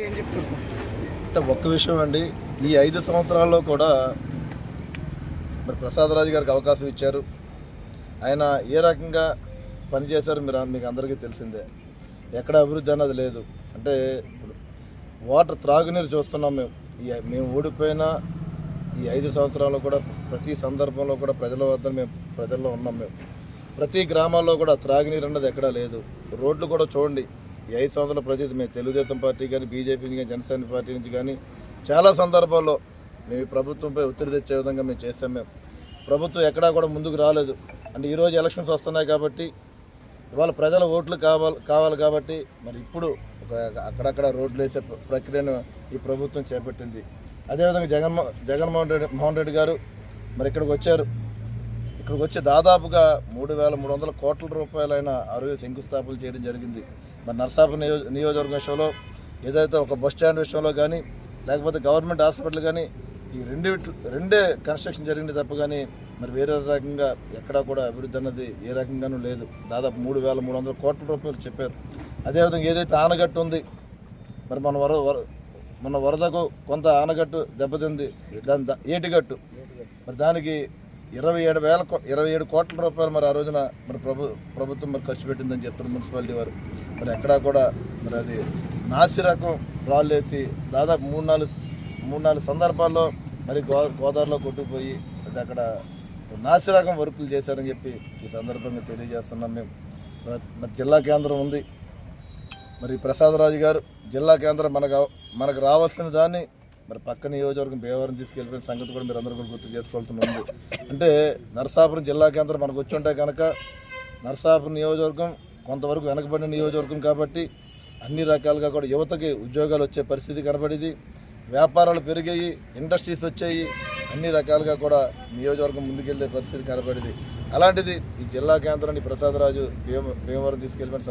ఏం చెప్తారు సార్? అంటే ఒక్క విషయం అండి, ఈ 5 సంవత్సరాల్లో కూడా మరి ప్రసాదరాజు గారికి అవకాశం ఇచ్చారు. ఆయన ఏ రకంగా పనిచేశారు మీకు అందరికీ తెలిసిందే. ఎక్కడ అభివృద్ధి అన్నది లేదు. అంటే ఇప్పుడు వాటర్ త్రాగునీరు చూస్తున్నాం మేము ఓడిపోయిన ఈ 5 సంవత్సరాల్లో కూడా ప్రతి సందర్భంలో కూడా ప్రజల వద్ద ప్రజల్లో ఉన్నాం. ప్రతి గ్రామాల్లో కూడా త్రాగునీరు అన్నది ఎక్కడా లేదు. రోడ్లు కూడా చూడండి, ఈ 5 సంవత్సరాల ప్రతి మేము తెలుగుదేశం పార్టీ కానీ, బీజేపీ కానీ, జనసేన పార్టీ నుంచి కానీ చాలా సందర్భాల్లో మేము ప్రభుత్వంపై ఒత్తిడి తెచ్చే విధంగా మేము చేస్తాం. ప్రభుత్వం ఎక్కడా కూడా ముందుకు రాలేదు. అంటే ఈరోజు ఎలక్షన్స్ వస్తున్నాయి కాబట్టి, ఇవాళ ప్రజల ఓట్లు కావాలి కాబట్టి మరి ఇప్పుడు అక్కడక్కడ రోడ్లు వేసే ప్రక్రియను ఈ ప్రభుత్వం చేపట్టింది. అదేవిధంగా జగన్మోహన్ రెడ్డి గారు మరి ఇక్కడికి వచ్చారు. ఇక్కడికి వచ్చి దాదాపుగా 3,300 కోట్ల రూపాయలైన 60 శంకుస్థాపనలు చేయడం జరిగింది. మరి నర్సాపురం నియోజకవర్గం విషయంలో ఏదైతే ఒక బస్ స్టాండ్ విషయంలో కానీ, లేకపోతే గవర్నమెంట్ హాస్పిటల్ కానీ, ఈ రెండే కన్స్ట్రక్షన్ జరిగింది తప్ప కానీ మరి వేరే రకంగా ఎక్కడా కూడా అభివృద్ధి అన్నది ఏ రకంగానూ లేదు. దాదాపు 3,300 కోట్ల రూపాయలు చెప్పారు. అదేవిధంగా ఏదైతే ఆనగట్టు ఉంది, మరి మన వరదకు కొంత ఆనగట్టు దెబ్బతింది, దాని ఏటిగట్టు, మరి దానికి 27 కోట్ల రూపాయలు మరి ఆ రోజున మరి ప్రభుత్వం మరి ఖర్చు పెట్టిందని చెప్తున్నారు మున్సిపాలిటీ వారు. మరి ఎక్కడా కూడా మరి అది నాసి రకం రాళ్ళు వేసి దాదాపు 3-4 సందర్భాల్లో మరి గోదావరిలో కొట్టుకుపోయి అది అక్కడ నాసి రకం వర్కులు చేశారని చెప్పి ఈ సందర్భంగా తెలియజేస్తున్నాం. మేము మరి జిల్లా కేంద్రం ఉంది, మరి ప్రసాదరాజు గారు జిల్లా కేంద్రం మనకు రావాల్సిన దాన్ని మరి పక్క నియోజకవర్గం భీమవరం తీసుకెళ్ళిపోయిన సంగతి కూడా మీరు అందరూ కూడా గుర్తు చేసుకోవాల్సి ఉంది. అంటే నరసాపురం జిల్లా కేంద్రం మనకు వచ్చి ఉంటే కనుక నరసాపురం నియోజకవర్గం కొంతవరకు వెనకబడిన నియోజకవర్గం కాబట్టి అన్ని రకాలుగా కూడా యువతకి ఉద్యోగాలు వచ్చే పరిస్థితి కనబడింది, వ్యాపారాలు పెరిగాయి, ఇండస్ట్రీస్ వచ్చాయి, అన్ని రకాలుగా కూడా నియోజకవర్గం ముందుకెళ్లే పరిస్థితి కనబడింది. అలాంటిది ఈ జిల్లా కేంద్రాన్ని ప్రసాదరాజు భీమవరం తీసుకెళ్ళిపోయిన